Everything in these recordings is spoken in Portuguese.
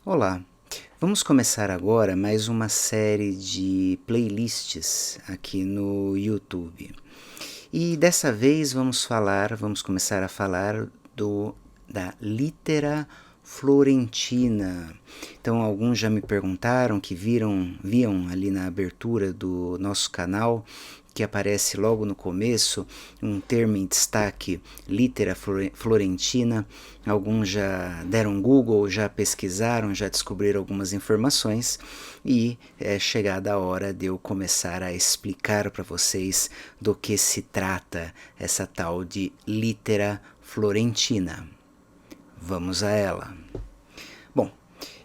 Olá, vamos começar agora mais uma série de playlists aqui no YouTube. E dessa vez vamos começar a falar da Litera Florentina. Então alguns já me perguntaram que viam ali na abertura do nosso canal que aparece logo no começo um termo em destaque, Litera Florentina. Alguns já deram Google, já pesquisaram, já descobriram algumas informações e é chegada a hora de eu começar a explicar para vocês do que se trata essa tal de Litera Florentina. Vamos a ela. Bom,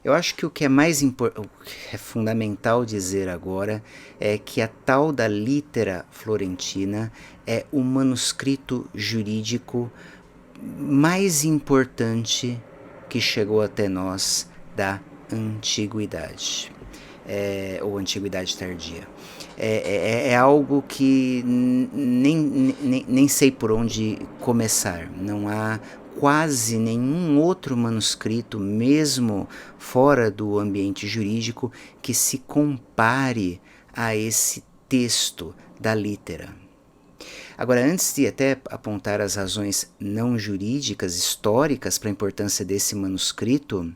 eu acho que o que é fundamental dizer agora é que a tal da Litera Florentina é o manuscrito jurídico mais importante que chegou até nós da antiguidade, ou antiguidade tardia. É algo que nem sei por onde começar. Não há quase nenhum outro manuscrito, mesmo fora do ambiente jurídico, que se compare a esse texto da litera. Agora, antes de até apontar as razões não jurídicas, históricas para a importância desse manuscrito,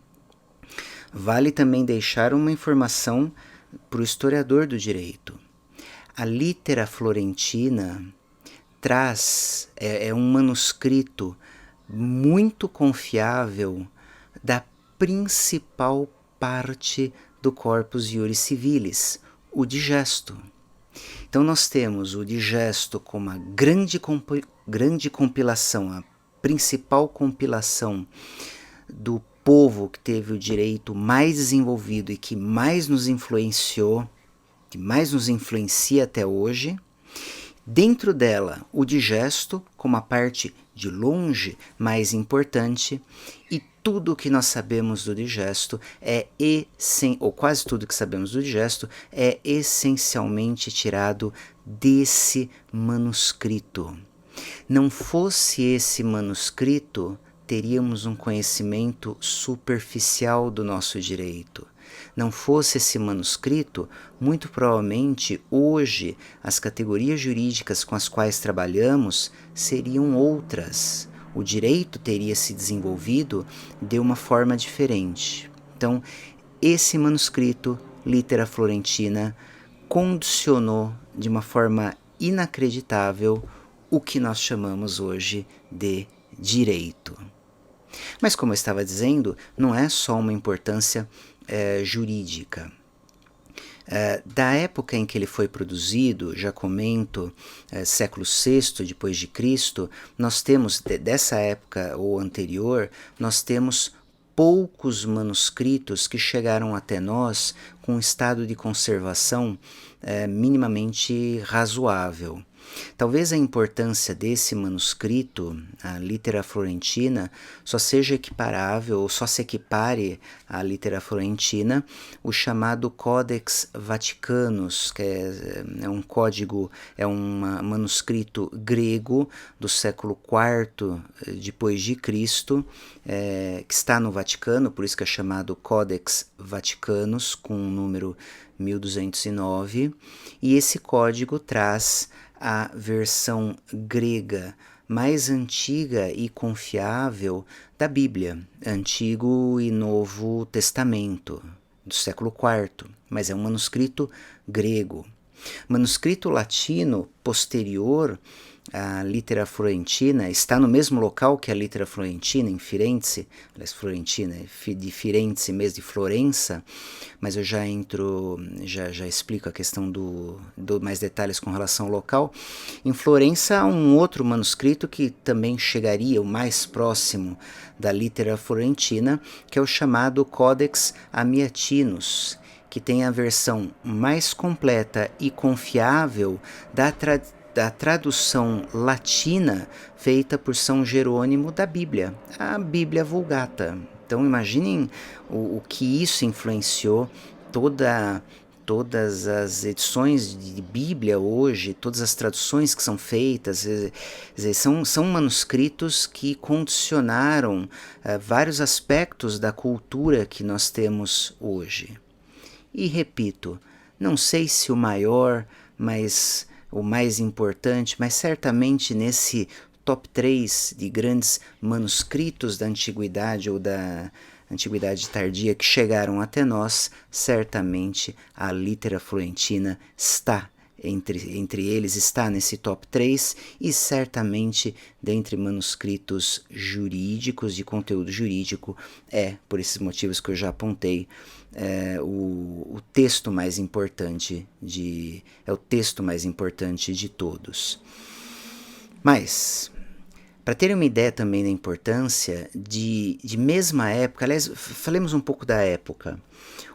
vale também deixar uma informação para o historiador do direito. A Litera Florentina é um manuscrito muito confiável da principal parte do Corpus Iuris Civilis, o digesto. Então nós temos o digesto como a grande compilação, a principal compilação do povo que teve o direito mais desenvolvido e que mais nos influenciou, que mais nos influencia até hoje. Dentro dela, o digesto como a parte de longe mais importante, e tudo o que nós sabemos do digesto ou quase tudo que sabemos do digesto é essencialmente tirado desse manuscrito. Não fosse esse manuscrito, teríamos um conhecimento superficial do nosso direito. Não fosse esse manuscrito, muito provavelmente hoje as categorias jurídicas com as quais trabalhamos seriam outras. O direito teria se desenvolvido de uma forma diferente. Então, esse manuscrito, Litera Florentina, condicionou de uma forma inacreditável o que nós chamamos hoje de direito. Mas, como eu estava dizendo, não é só uma importância jurídica. Da época em que ele foi produzido, já comento, século VI depois de Cristo, nós temos, dessa época ou anterior, nós temos poucos manuscritos que chegaram até nós com um estado de conservação minimamente razoável. Talvez a importância desse manuscrito, a Litera Florentina, só seja equiparável ou só se equipare à Litera Florentina o chamado Codex Vaticanus, que é um código, é um manuscrito grego do século IV depois de Cristo, que está no Vaticano, por isso que é chamado Codex Vaticanus, com o número 1209, e esse código traz a versão grega mais antiga e confiável da Bíblia, Antigo e Novo Testamento, do século IV, mas é um manuscrito grego. Manuscrito latino posterior à Litera Florentina está no mesmo local que a Litera Florentina, em Firenze, aliás, Florentina, de Firenze, mesmo de Florença, mas eu já explico a questão do mais detalhes com relação ao local. Em Florença há um outro manuscrito que também chegaria o mais próximo da Litera Florentina, que é o chamado Codex Amiatinus, que tem a versão mais completa e confiável da tradução latina feita por São Jerônimo da Bíblia, a Bíblia Vulgata. Então imaginem o que isso influenciou todas as edições de Bíblia hoje, todas as traduções que são feitas, são manuscritos que condicionaram vários aspectos da cultura que nós temos hoje. E repito, não sei se o maior, mas o mais importante, mas certamente nesse top 3 de grandes manuscritos da antiguidade ou da antiguidade tardia que chegaram até nós, certamente a Litera Florentina está entre eles, está nesse top 3 e certamente dentre manuscritos jurídicos, de conteúdo jurídico, por esses motivos que eu já apontei, o texto mais importante é o texto mais importante de todos. Mas, para terem uma ideia também da importância de mesma época, aliás, falemos um pouco da época.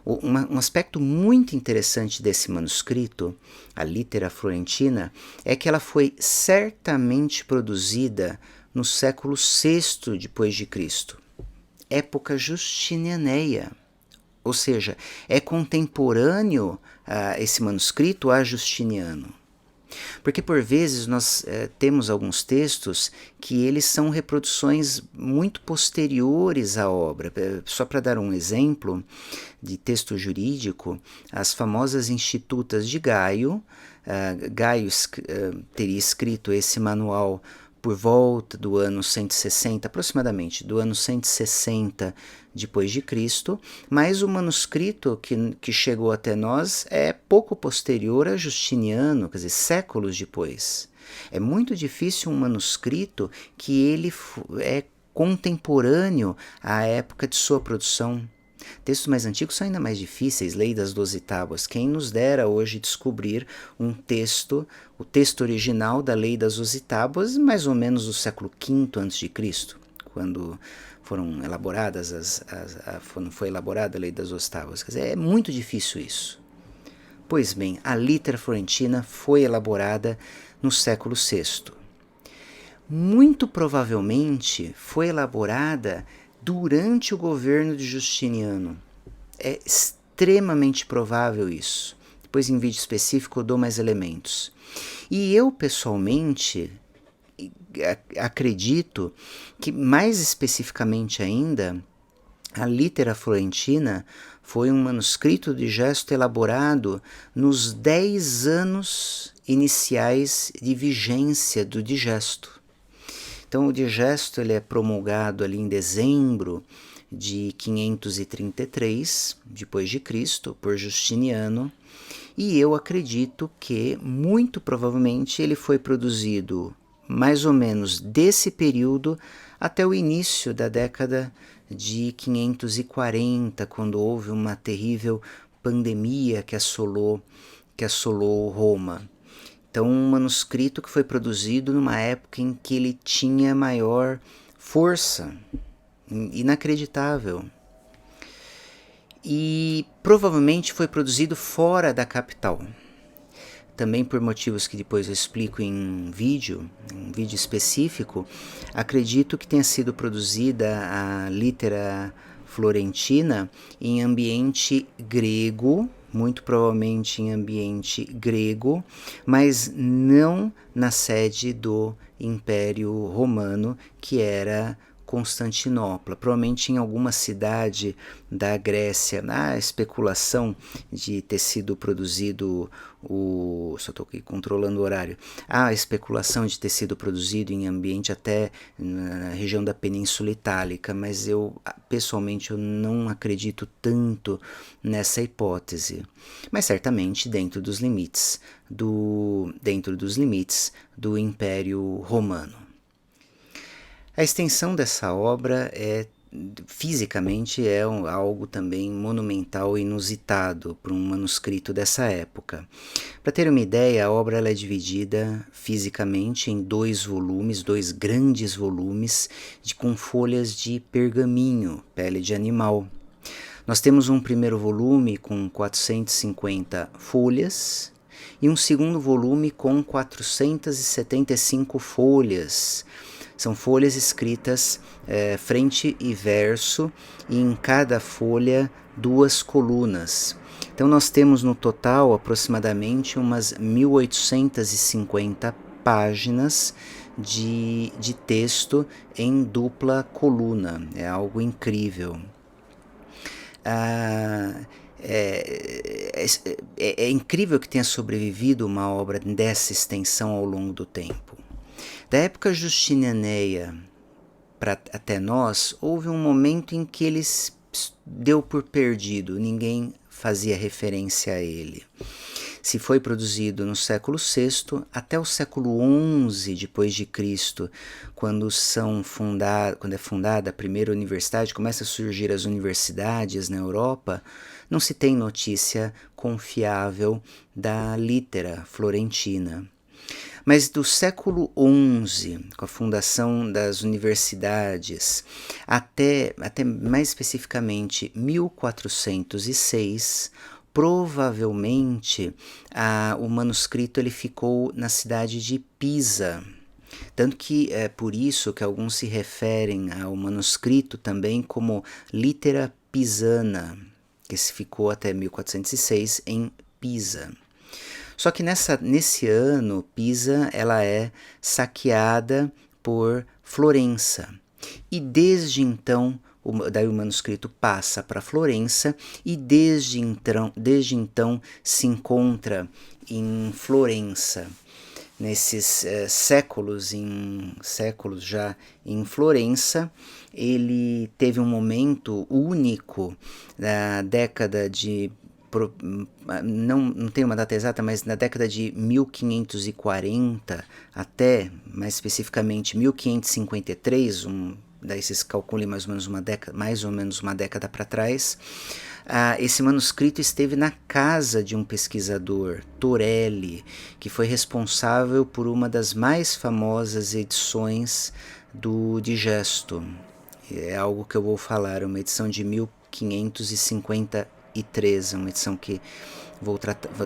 Um aspecto muito interessante desse manuscrito, a Litera Florentina, é que ela foi certamente produzida no século VI depois de Cristo, época justinianeia. Ou seja, é contemporâneo esse manuscrito a Justiniano. Porque por vezes nós temos alguns textos que eles são reproduções muito posteriores à obra. Só para dar um exemplo de texto jurídico, as famosas Institutas de Gaio, Gaio teria escrito esse manual por volta do ano 160, aproximadamente, do ano 160 depois de Cristo, mas o manuscrito que chegou até nós é pouco posterior a Justiniano, quer dizer, séculos depois. É muito difícil um manuscrito que ele é contemporâneo à época de sua produção. Textos mais antigos são ainda mais difíceis, Lei das 12 Tábuas. Quem nos dera hoje descobrir o texto original da Lei das 12 Tábuas, mais ou menos do século V a.C., quando foram elaboradas foi elaborada a Lei das 12 Tábuas. Quer dizer, é muito difícil isso. Pois bem, a Litera Florentina foi elaborada no século VI. Muito provavelmente foi elaborada durante o governo de Justiniano. É extremamente provável isso. Depois, em vídeo específico, eu dou mais elementos. E eu, pessoalmente, acredito que, mais especificamente ainda, a Litera Florentina foi um manuscrito de gesto elaborado nos 10 anos iniciais de vigência do digesto. Então, o digesto ele é promulgado ali em dezembro de 533 depois de Cristo por Justiniano, e eu acredito que muito provavelmente ele foi produzido mais ou menos desse período até o início da década de 540, quando houve uma terrível pandemia que assolou Roma. Então, um manuscrito que foi produzido numa época em que ele tinha maior força, inacreditável. E provavelmente foi produzido fora da capital. Também por motivos que depois eu explico em um vídeo específico, acredito que tenha sido produzida a Litera Florentina em ambiente grego, muito provavelmente em ambiente grego, mas não na sede do Império Romano, que era Constantinopla, provavelmente em alguma cidade da Grécia. A especulação de ter sido produzido só estou aqui controlando o horário. A especulação de ter sido produzido em ambiente até na região da Península Itálica, mas pessoalmente eu não acredito tanto nessa hipótese. Mas certamente dentro dos limites do Império Romano. A extensão dessa obra fisicamente é algo também monumental e inusitado para um manuscrito dessa época. Para ter uma ideia, a obra é dividida fisicamente em 2 volumes, 2 grandes volumes com folhas de pergaminho, pele de animal. Nós temos um primeiro volume com 450 folhas e um segundo volume com 475 folhas. São folhas escritas frente e verso, e em cada folha 2 colunas. Então nós temos no total aproximadamente umas 1850 páginas de texto em dupla coluna. É algo incrível. É incrível que tenha sobrevivido uma obra dessa extensão ao longo do tempo. Da época justinianeia até nós, houve um momento em que ele deu por perdido, ninguém fazia referência a ele. Se foi produzido no século VI até o século XI depois de Cristo, quando é fundada a primeira universidade, começa a surgir as universidades na Europa, não se tem notícia confiável da litera florentina. Mas do século XI, com a fundação das universidades, até mais especificamente 1406, provavelmente o manuscrito ele ficou na cidade de Pisa. Tanto que é por isso que alguns se referem ao manuscrito também como litera pisana, que se ficou até 1406 em Pisa. Só que nesse ano, Pisa ela é saqueada por Florença. E desde então, daí o manuscrito passa para Florença e desde então se encontra em Florença. Nesses séculos já em Florença, ele teve um momento único na década de não tenho uma data exata, mas na década de 1540 até, mais especificamente, 1553, daí vocês calculem mais ou menos uma década para trás, esse manuscrito esteve na casa de um pesquisador, Torelli, que foi responsável por uma das mais famosas edições do Digesto. É algo que eu vou falar, uma edição de 1553, uma edição que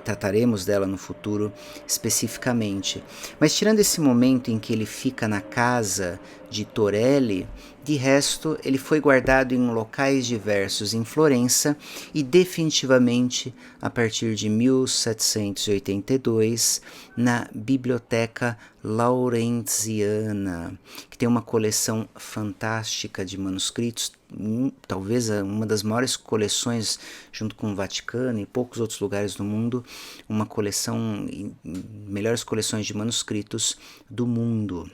trataremos dela no futuro especificamente. Mas tirando esse momento em que ele fica na casa de Torelli, de resto ele foi guardado em locais diversos em Florença e definitivamente a partir de 1782 na Biblioteca Laurenziana, que tem uma coleção fantástica de manuscritos, talvez uma das maiores coleções, junto com o Vaticano e poucos outros lugares do mundo, uma coleção, melhores coleções de manuscritos do mundo.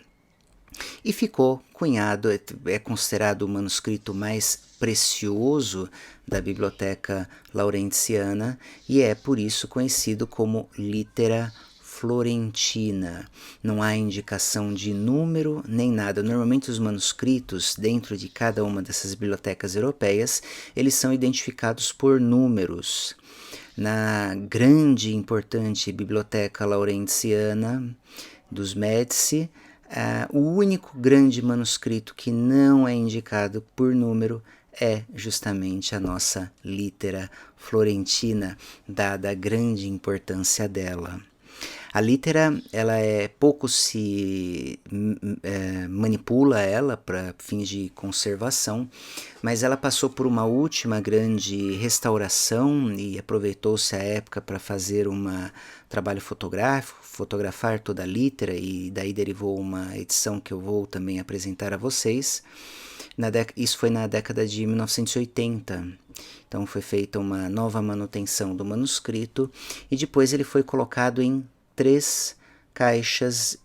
E ficou cunhado, é considerado o manuscrito mais precioso da Biblioteca Laurenziana e é por isso conhecido como litera florentina. Não há indicação de número nem nada. Normalmente os manuscritos dentro de cada uma dessas bibliotecas europeias, eles são identificados por números. Na grande e importante Biblioteca Laurenziana dos Médici, o único grande manuscrito que não é indicado por número é justamente a nossa litera florentina, dada a grande importância dela. A litera, ela pouco se manipula ela para fins de conservação, mas ela passou por uma última grande restauração e aproveitou-se a época para fazer um trabalho fotográfico, fotografar toda a litera, e daí derivou uma edição que eu vou também apresentar a vocês. Isso foi na década de 1980. Então foi feita uma nova manutenção do manuscrito e depois ele foi colocado em 3 caixas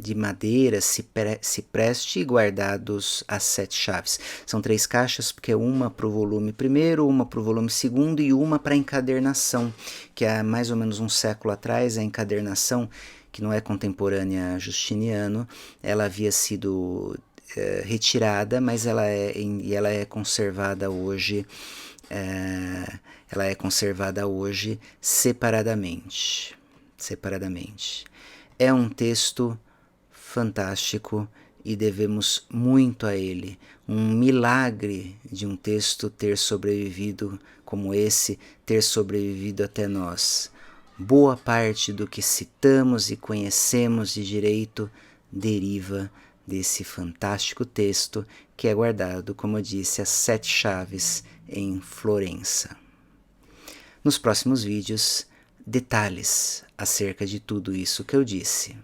de madeira, cipreste, guardados às 7 chaves. São 3 caixas, porque é uma para o volume primeiro, uma para o volume segundo e uma para a encadernação, que há mais ou menos um século atrás, a encadernação, que não é contemporânea a Justiniano, ela havia sido retirada, mas ela é conservada hoje. Ela é conservada hoje separadamente. É um texto fantástico e devemos muito a ele. Um milagre de um texto ter sobrevivido como esse, ter sobrevivido até nós. Boa parte do que citamos e conhecemos de direito deriva desse fantástico texto que é guardado, como eu disse, às 7 chaves em Florença. nos próximos vídeos detalhes acerca de tudo isso que eu disse.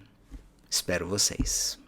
Espero vocês.